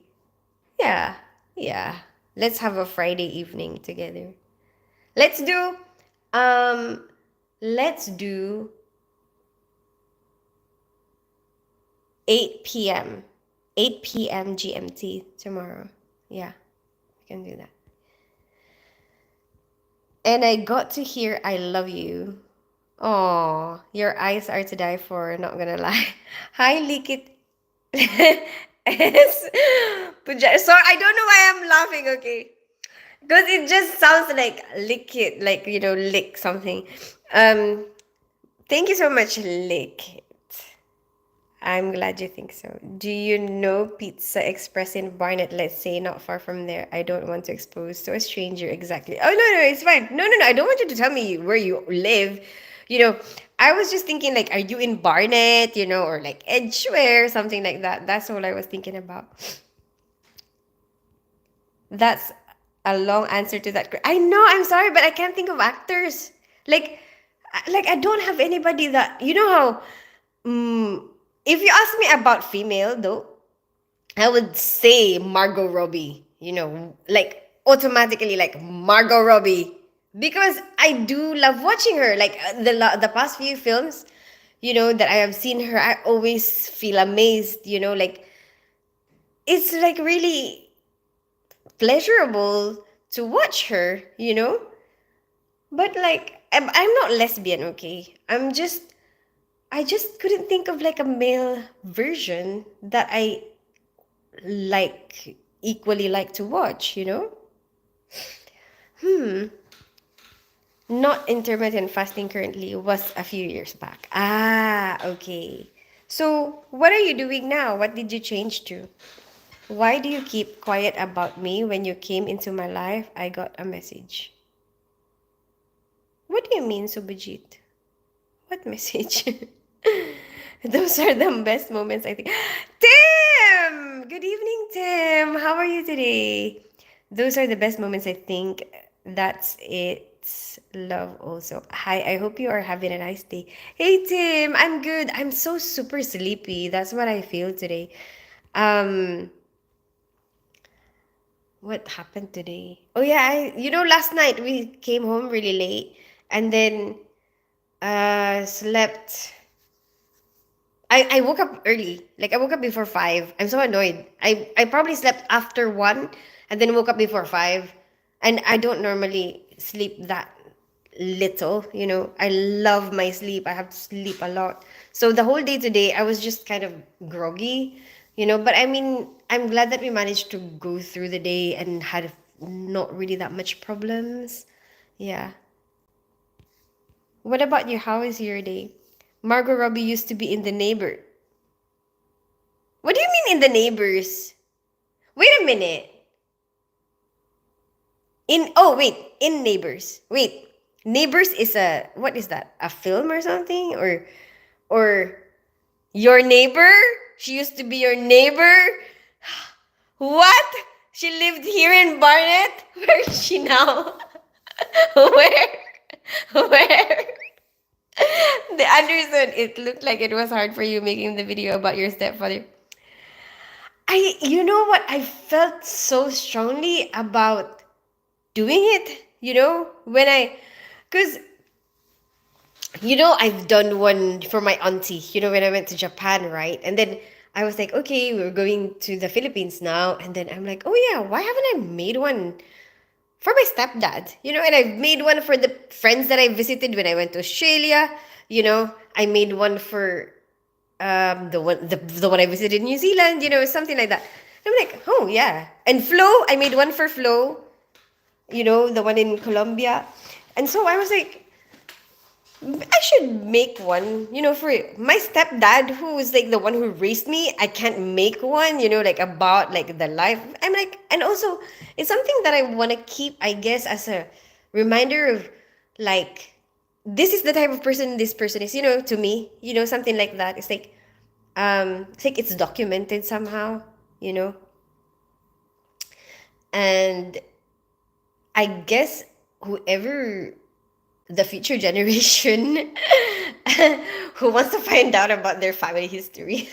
Yeah. Yeah. Let's have a Friday evening together. Let's do, um, let's do 8 p.m. 8 p.m. GMT tomorrow. Yeah, we can do that. And I got to hear I love you. Oh, your eyes are to die for, not gonna lie. Hi, Likit. Yes. So I don't know why I'm laughing, okay? Because it just sounds like lick it, like, lick something. Um, Thank you so much, Lick. I'm glad you think so. Do you know Pizza Express in Barnet? Let's say not far from there. I don't want to expose to a stranger exactly. Oh, no, no, it's fine. No, no, no. I don't want you to tell me where you live. You know, I was just thinking, like, are you in Barnet, or like Edgeware, something like that. That's all I was thinking about. That's a long answer to that. I know, I'm sorry, but I can't think of actors. Like, like I don't have anybody that, how, mm, if you ask me about female though, I would say Margot Robbie, like automatically like Margot Robbie because I do love watching her. Like the past few films, that I have seen her, I always feel amazed, like it's like really pleasurable to watch her, But like I'm not lesbian, okay? I just couldn't think of like a male version that I like equally like to watch, Hmm. Not intermittent fasting currently was a few years back. Ah, okay. So, what are you doing now? What did you change to? Why do you keep quiet about me when you came into my life? I got a message. What do you mean, Subhajit? What message? Those are the best moments, I think. Tim! Good evening, Tim. How are you today? Those are the best moments, I think. That's it. Love also. Hi, I hope you are having a nice day. Hey, Tim. I'm good. I'm so super sleepy. That's what I feel today. Um, what happened today? Oh yeah, last night we came home really late and then slept. I woke up early. Like I woke up before 5. I'm so annoyed. I probably slept after 1 and then woke up before 5. And I don't normally sleep that little, I love my sleep. I have to sleep a lot. So the whole day today I was just kind of groggy, but I mean, I'm glad that we managed to go through the day and had not really that much problems. Yeah. What about you? How is your day? Margot Robbie used to be in The Neighbor. What do you mean in The Neighbors? Wait a minute. In Neighbors. Wait. Neighbors is what is that? A film or something? Or your neighbor? She used to be your neighbor? What? She lived here in Barnet? Where is she now? Where? Where? The Anderson, it looked like it was hard for you making the video about your stepfather. You know what? I felt so strongly about doing it, when because, I've done one for my auntie, when I went to Japan, right? And then I was like, okay, we're going to the Philippines now. And then I'm like, oh yeah, why haven't I made one for my stepdad? And I've made one for the friends that I visited when I went to Australia. I made one for the one I visited in New Zealand, something like that. I'm like, oh yeah. And Flo, I made one for Flo, the one in Colombia. And so I was like, I should make one, for my stepdad, who is like the one who raised me. I can't make one, like about like the life. I'm like, and also it's something that I want to keep, I guess, as a reminder of like, this is the type of person this person is, to me, something like that. It's like, I think it's documented somehow, you know. And I guess whoever the future generation who wants to find out about their family history,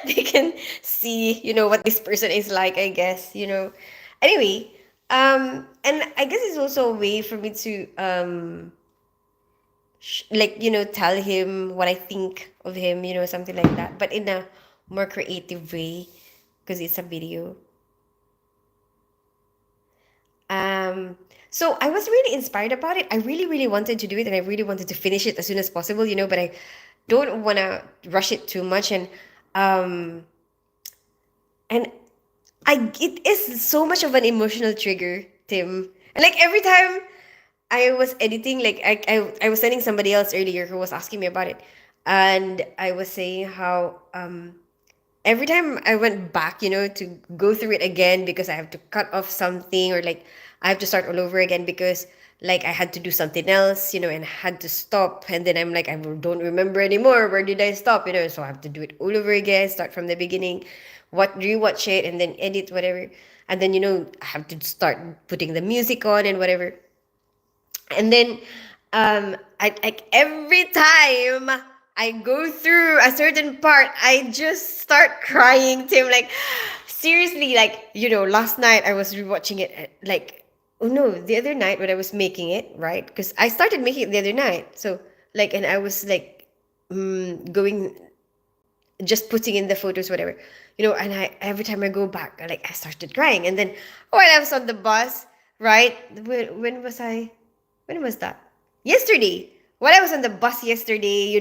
they can see, what this person is like, I guess, Anyway, and I guess it's also a way for me to like, tell him what I think of him, something like that, but in a more creative way because it's a video. Um, so I was really inspired about it. I really, really wanted to do it and I really wanted to finish it as soon as possible, but I don't want to rush it too much. Um, and it is so much of an emotional trigger, Tim. And like every time I was editing, like I was sending somebody else earlier who was asking me about it. And I was saying how every time I went back, to go through it again because I have to cut off something or like I have to start all over again because like I had to do something else, and had to stop. And then I'm like, I don't remember anymore. Where did I stop? So I have to do it all over again, start from the beginning, rewatch it, and then edit whatever. And then, I have to start putting the music on and whatever. And then like every time I go through a certain part, I just start crying, Tim. Like seriously, like last night I was rewatching it. Like, oh no, the other night when I was making it, right? Because I started making it the other night. So like, and I was like going, just putting in the photos, whatever, and I every time I go back, I started crying. And then when I was on the bus, right? When was that? Yesterday. When I was on the bus yesterday,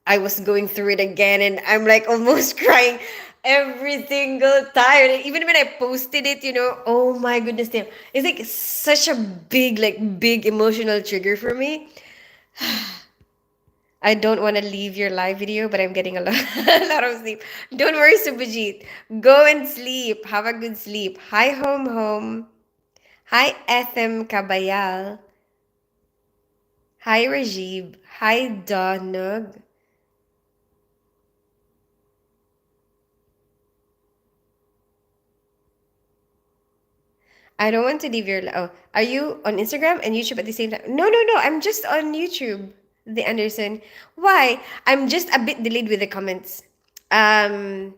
I was going through it again and I'm like almost crying every single time. And even when I posted it, oh my goodness, damn. It's like such a big, like big emotional trigger for me. I don't want to leave your live video, but I'm getting a lot, a lot of sleep. Don't worry, Subhajit. Go and sleep. Have a good sleep. Hi, home, home. Hi, FM Kabayal. Hi, Rajib. Hi, Donug. I don't want to leave your. Oh, are you on Instagram and YouTube at the same time? No, no, no. I'm just on YouTube. The Anderson. Why? I'm just a bit delayed with the comments. Um,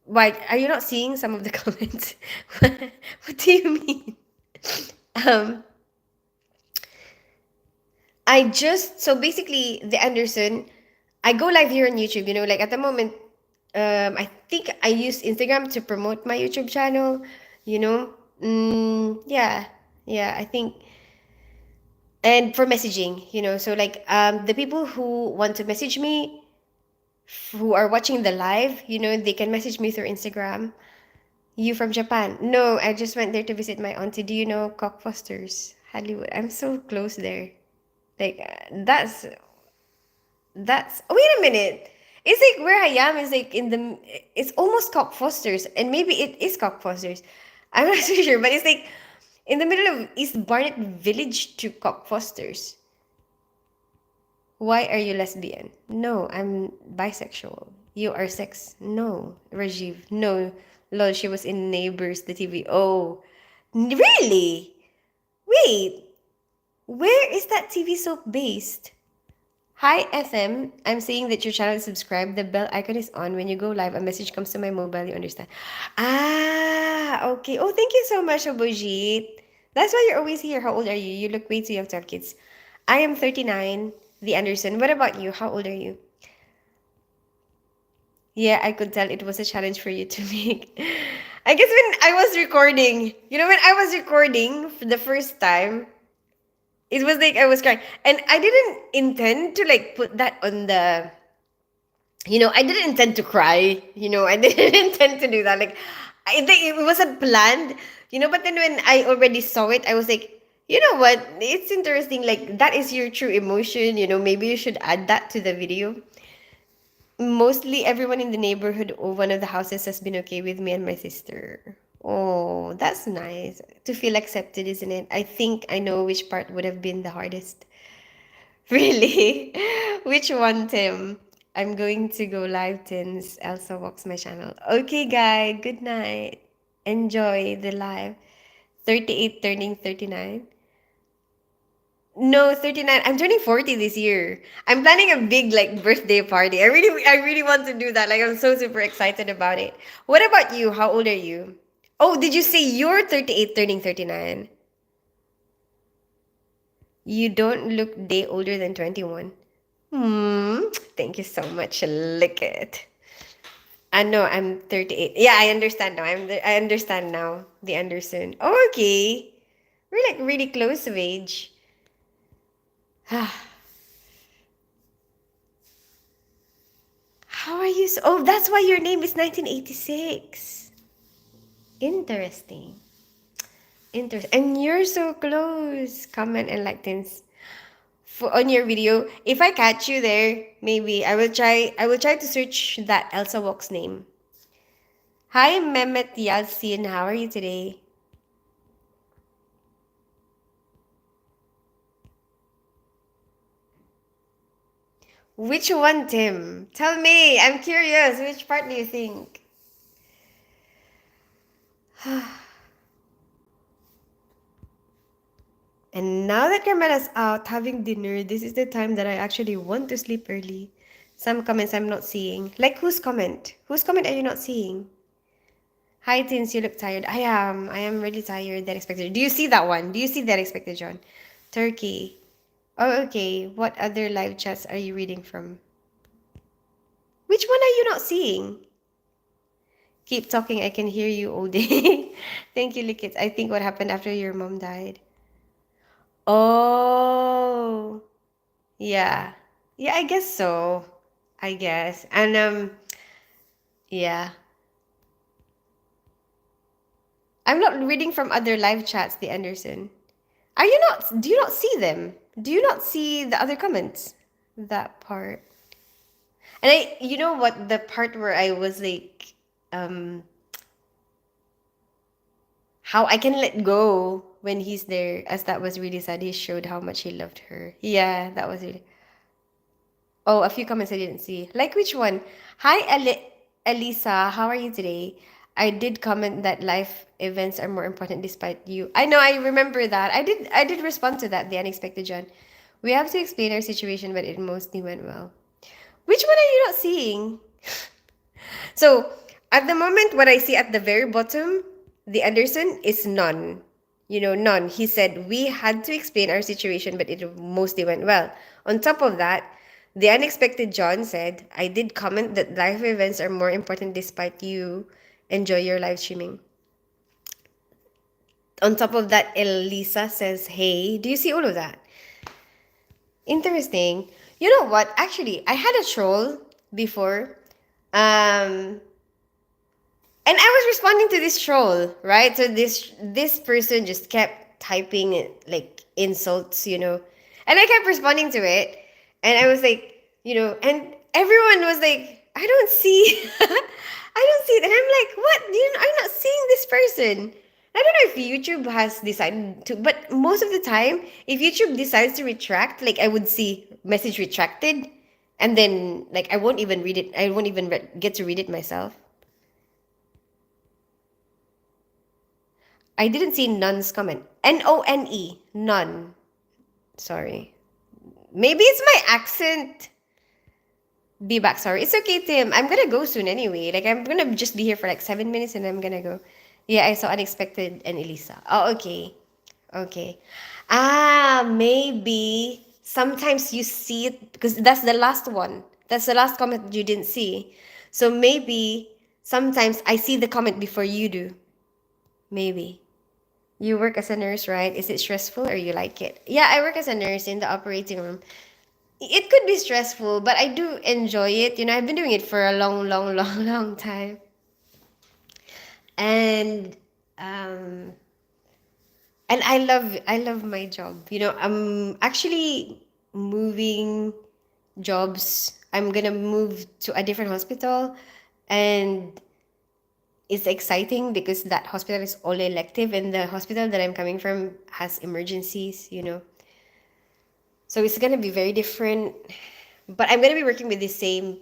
why are you not seeing some of the comments? What do you mean? Um, I just so basically the Anderson. I go live here on YouTube. Like at the moment, I think I use Instagram to promote my YouTube channel. Yeah, yeah. I think and for messaging. So like the people who want to message me, who are watching the live, they can message me through Instagram. You from Japan? No, I just went there to visit my auntie. Do you know Cockfosters, Hollywood? I'm so close there. Like that's. Oh, wait a minute. It's like where I am is like in the. It's almost Cockfosters, and maybe it is Cockfosters. I'm not so sure, but it's like in the middle of East Barnet Village to Cockfosters. Why are you lesbian? No, I'm bisexual. You are sex? No. Rajiv? No. Lol, she was in Neighbors, the TV. Oh, really? Wait, where is that TV soap based? Hi, FM. I'm saying that your channel is subscribed. The bell icon is on. When you go live, a message comes to my mobile. You understand? Ah, okay. Oh, thank you so much, Abojit. That's why you're always here. How old are you? You look way too young to have kids. I am 39, the Anderson. What about you? How old are you? Yeah, I could tell it was a challenge for you to make. I guess when I was recording, when I was recording for the first time, it was like I was crying. And I didn't intend to like put that on the, I didn't intend to cry. I didn't intend to do that. Like, I think it wasn't planned, but then when I already saw it, I was like, you know what? It's interesting. Like, that is your true emotion. Maybe you should add that to the video. Mostly everyone in the neighborhood or one of the houses has been okay with me and my sister. Oh, that's nice to feel accepted, isn't it? I think I know which part would have been the hardest. Really? Which one, Tim? I'm going to go live since Elsa walks my channel. Okay, guy. Good night. Enjoy the live. 38 turning 39. No, 39. I'm turning 40 this year. I'm planning a big like birthday party. I really want to do that. Like I'm so super excited about it. What about you? How old are you? Oh, did you say you're 38 turning 39? You don't look day older than 21. Thank you so much. Lick it. I know I'm 38. Yeah, I understand now. I understand now. The Anderson. Oh, okay. We're like really close of age. How are you? Oh, that's why your name is 1986. Interesting. Interesting. And you're so close. Comment and like things for on your video. If I catch you there, maybe I will try. I will try to search that Elsa Walk's name. Hi, Mehmet Yalcin. How are you today? Which one, Tim? Tell me. I'm curious. Which part do you think? And now that Carmela's out having dinner, this is the time that I actually want to sleep early. Some comments I'm not seeing. Like whose comment? Whose comment are you not seeing? Hi, Tins, you look tired. I am. I am really tired than expected. Do you see that one? Do you see that expected, John? Turkey. Oh, okay. What other live chats are you reading from? Which one are you not seeing? Keep talking. I can hear you all day. Thank you, Likit. I think what happened after your mom died. Oh. Yeah. Yeah, I guess so. I guess. And yeah. I'm not reading from other live chats, the Anderson. Are you not do you not see them? Do you not see the other comments? That part. And you know what, the part where I was like um how I can let go when he's there, as that was really sad. He showed how much he loved her. Yeah, that was really. Oh, a few comments I didn't see. Like which one? Hi, Elisa. How are you today? I did comment that life events are more important despite you. I know, I remember that. I did respond to that, the unexpected John. We have to explain our situation, but it mostly went well. Which one are you not seeing? So, at the moment, what I see at the very bottom, the Anderson is none. You know, none. He said, we had to explain our situation, but it mostly went well. On top of that, the unexpected John said, I did comment that live events are more important despite you enjoy your live streaming. On top of that, Elisa says, hey, do you see all of that? Interesting. You know what? Actually, I had a troll before. Um, and I was responding to this troll, right? So this person just kept typing like insults, and I kept responding to it, and I was like, and everyone was like, I don't see, I don't see it, and I'm like, what? I'm not seeing this person. I don't know if YouTube has decided to, but most of the time, if YouTube decides to retract, like I would see message retracted, and then like I won't even read it. I won't even get to read it myself. I didn't see none's comment. None. None. Sorry. Maybe it's my accent. Be back. Sorry. It's okay, Tim. I'm gonna go soon anyway. Like I'm gonna just be here for like 7 minutes and I'm gonna go. Yeah, I saw Unexpected and Elisa. Oh, okay. Okay. Maybe sometimes you see it because that's the last one. That's the last comment that you didn't see. So maybe sometimes I see the comment before you do. Maybe. You work as a nurse, right? Is it stressful or you like it? Yeah, I work as a nurse in the operating room. It could be stressful, but I do enjoy it. I've been doing it for a long, long, long, long time. And um and I love my job. I'm actually moving jobs. I'm gonna move to a different hospital, and it's exciting because that hospital is all elective and the hospital that I'm coming from has emergencies. So it's gonna be very different. But I'm gonna be working with the same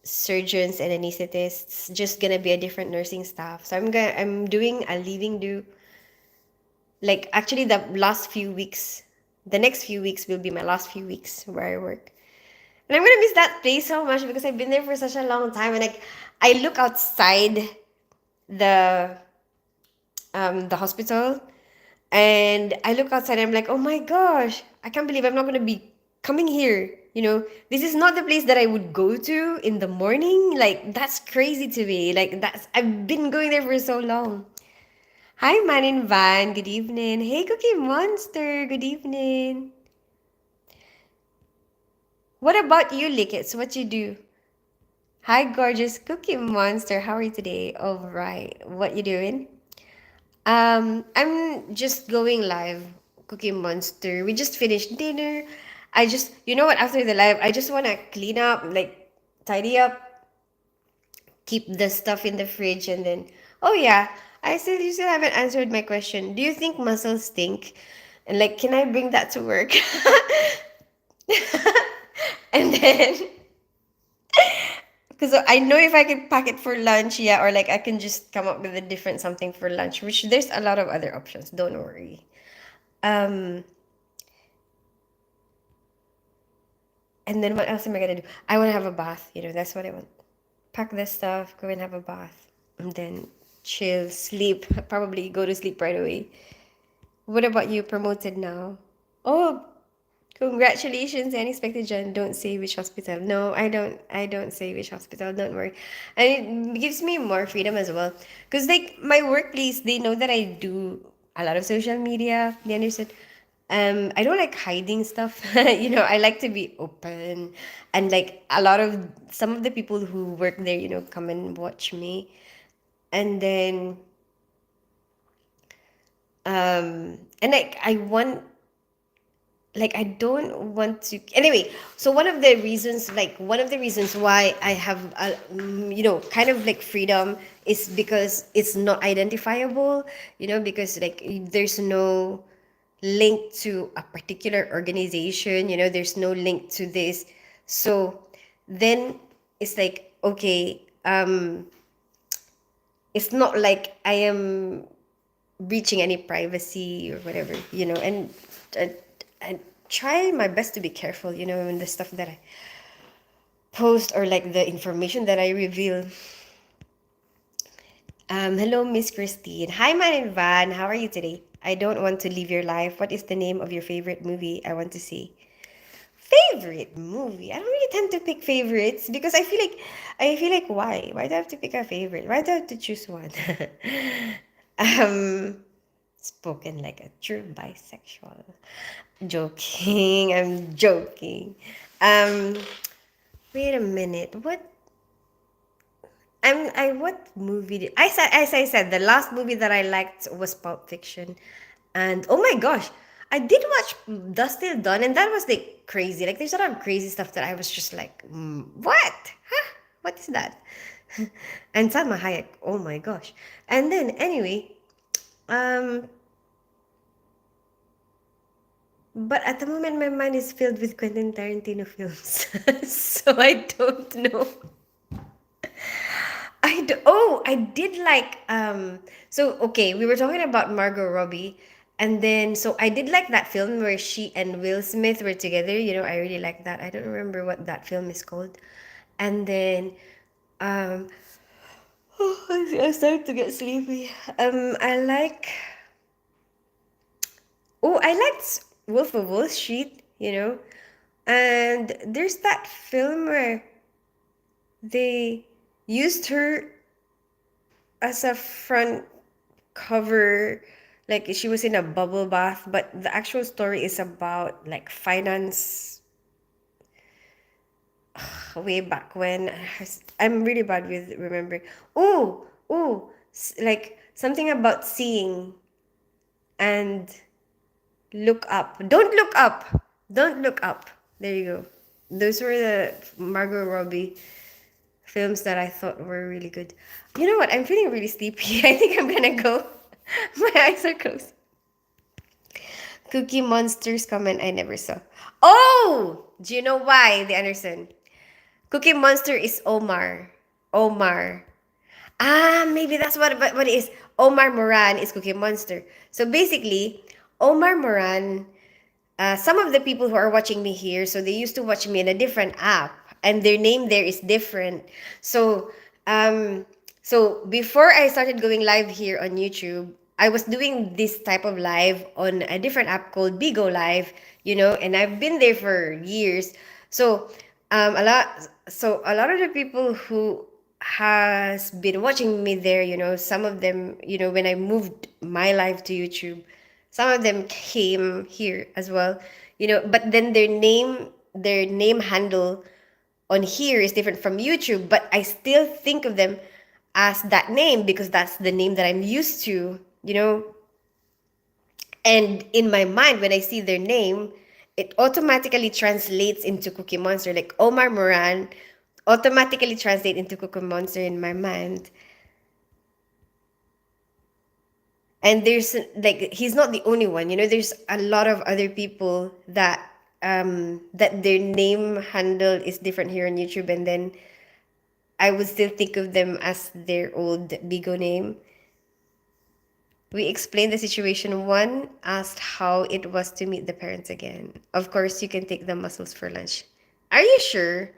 surgeons and anesthetists, just gonna be a different nursing staff. So I'm doing a leaving do, like actually the next few weeks will be my last few weeks where I work. And I'm gonna miss that place so much because I've been there for such a long time. And like I look outside the the hospital, and I look outside and I'm like, oh my gosh, I can't believe I'm not gonna be coming here. This is not the place that I would go to in the morning. Like that's crazy to me. Like that's I've been going there for so long. Hi, Man in Van. Good evening. Hey, Cookie Monster. Good evening. What about you, Lickets? What you do? Hi, gorgeous Cookie Monster. How are you today? All right. What you doing? I'm just going live, Cookie Monster. We just finished dinner. You know what? After the live, I just want to clean up, like tidy up, keep the stuff in the fridge, and then, oh yeah, you still haven't answered my question. Do you think muscles stink? And like, can I bring that to work? And then, because I know if I can pack it for lunch, yeah, or like I can just come up with a different something for lunch, which there's a lot of other options. Don't worry. Um, and then what else am I gonna do? I want to have a bath. That's what I want. Pack this stuff, go and have a bath, and then chill, sleep. Probably go to sleep right away. What about you? Promoted now? Oh, congratulations, unexpected John. Don't say which hospital. No, I don't. I don't say which hospital. Don't worry. And it gives me more freedom as well. Because like my workplace, they know that I do a lot of social media. They understand. I don't like hiding stuff. I like to be open. And like some of the people who work there, come and watch me. And then and like I don't want to anyway. So one of the reasons why I have kind of like freedom is because it's not identifiable, because like there's no link to a particular organization, there's no link to this. So then it's like, okay, it's not like I am breaching any privacy or whatever, and I, I try my best to be careful, in the stuff that I post or like the information that I reveal. Hello, Miss Christine. Hi, Man and Van. How are you today? I don't want to leave your life. What is the name of your favorite movie? I want to see. Favorite movie? I don't really tend to pick favorites because I feel like why? Why do I have to pick a favorite? Why do I have to choose one? um Spoken like a true bisexual. Joking. I'm joking. Um Wait a minute. What movie did I said as I said the last movie that I liked was Pulp Fiction. And oh my gosh, I did watch Dust Till Dawn, and that was like crazy. Like there's a lot of crazy stuff that I was just like, what? Huh? What is that? And Salma Hayek, oh my gosh. And then anyway, um but at the moment my mind is filled with Quentin Tarantino films. So I don't know. I did like so okay, we were talking about Margot Robbie, and then so I did like that film where she and Will Smith were together, I really like that. I don't remember what that film is called. And then um I started to get sleepy. I liked Wolf of Wall Street, and there's that film where they used her as a front cover, like she was in a bubble bath, but the actual story is about like finance way back when. I'm really bad with remembering. Like something about seeing and look up. Don't look up. Don't look up. There you go. Those were the Margot Robbie films that I thought were really good. You know what? I'm feeling really sleepy. I think I'm gonna go. My eyes are closed. Cookie Monster's comment I never saw. Oh! Do you know why, the Anderson? Cookie Monster is Omar. Omar. Ah, maybe that's what it is. Omar Moran is Cookie Monster. So basically, Omar Moran, some of the people who are watching me here, so they used to watch me in a different app, and their name there is different. So, um, so before I started going live here on YouTube, I was doing this type of live on a different app called Bigo Live, and I've been there for years. So, a lot of the people who has been watching me there, some of them, when I moved my live to YouTube, some of them came here as well, but then their name handle on here is different from YouTube, but I still think of them as that name because that's the name that I'm used to. And in my mind, when I see their name, it automatically translates into Cookie Monster. Like Omar Moran automatically translate into Cookie Monster in my mind. And there's like he's not the only one, there's a lot of other people that their name handle is different here on YouTube, and then I would still think of them as their old Bigo name. We explained the situation. One asked how it was to meet the parents again. Of course, you can take the mussels for lunch. Are you sure?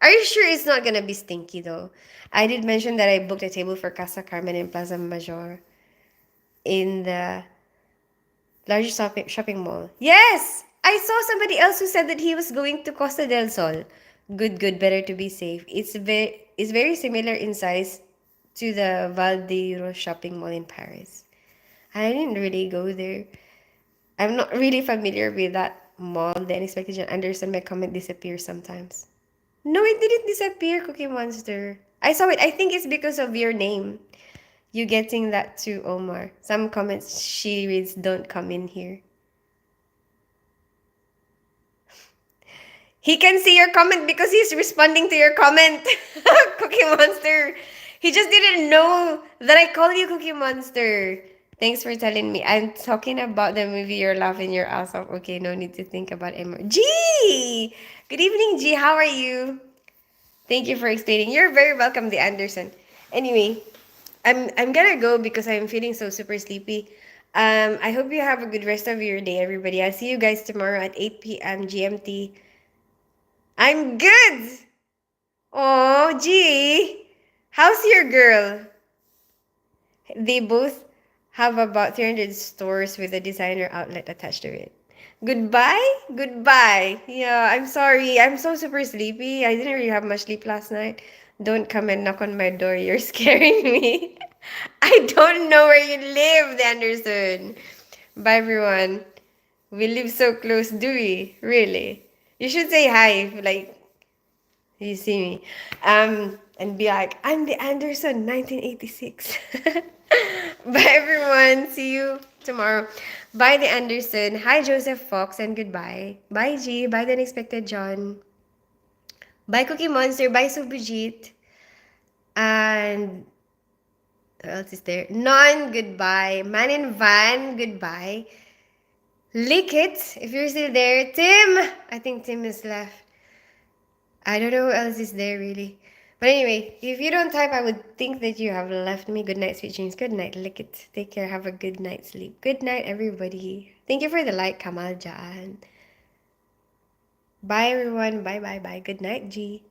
Are you sure it's not gonna be stinky though? I did mention that I booked a table for Casa Carmen in Plaza Major in the largest shopping mall. Yes! I saw somebody else who said that he was going to Costa del Sol. Good, good, better to be safe. It's very similar in size to the Val d'Iro shopping mall in Paris. I didn't really go there. I'm not really familiar with that mall. The unexpected John Anderson my comment disappears sometimes. No, it didn't disappear, Cookie Monster. I saw it. I think it's because of your name. You getting that too, Omar. Some comments she reads don't come in here. He can see your comment because he's responding to your comment. Cookie Monster. He just didn't know that I call you Cookie Monster. Thanks for telling me. I'm talking about the movie You're Laughing Your Ass Off. Okay, no need to think about it more. G! Good evening, G. How are you? Thank you for explaining. You're very welcome, the Anderson. Anyway, I'm gonna go because I'm feeling so super sleepy. I hope you have a good rest of your day, everybody. I'll see you guys tomorrow at 8 p.m. GMT. I'm good. Oh, gee. How's your girl? They both have about 300 stores with a designer outlet attached to it. Goodbye? Goodbye. Yeah, I'm sorry. I'm so super sleepy. I didn't really have much sleep last night. Don't come and knock on my door. You're scaring me. I don't know where you live, Anderson. Bye, everyone. We live so close, do we? Really? You should say hi, like, you see me. And be like, I'm the Anderson, 1986. Bye, everyone. See you tomorrow. Bye, the Anderson. Hi, Joseph Fox, and goodbye. Bye, G. Bye, the unexpected John. Bye, Cookie Monster. Bye, Subhajit. And who else is there? Non, goodbye. Man in Van, goodbye. Lick it, if you're still there. Tim! I think Tim is left. I don't know who else is there really. But anyway, if you don't type, I would think that you have left me. Good night, sweet dreams. Good night, lick it. Take care. Have a good night's sleep. Good night, everybody. Thank you for the like, Kamal Jan. Bye, everyone. Bye, bye, bye. Good night, G.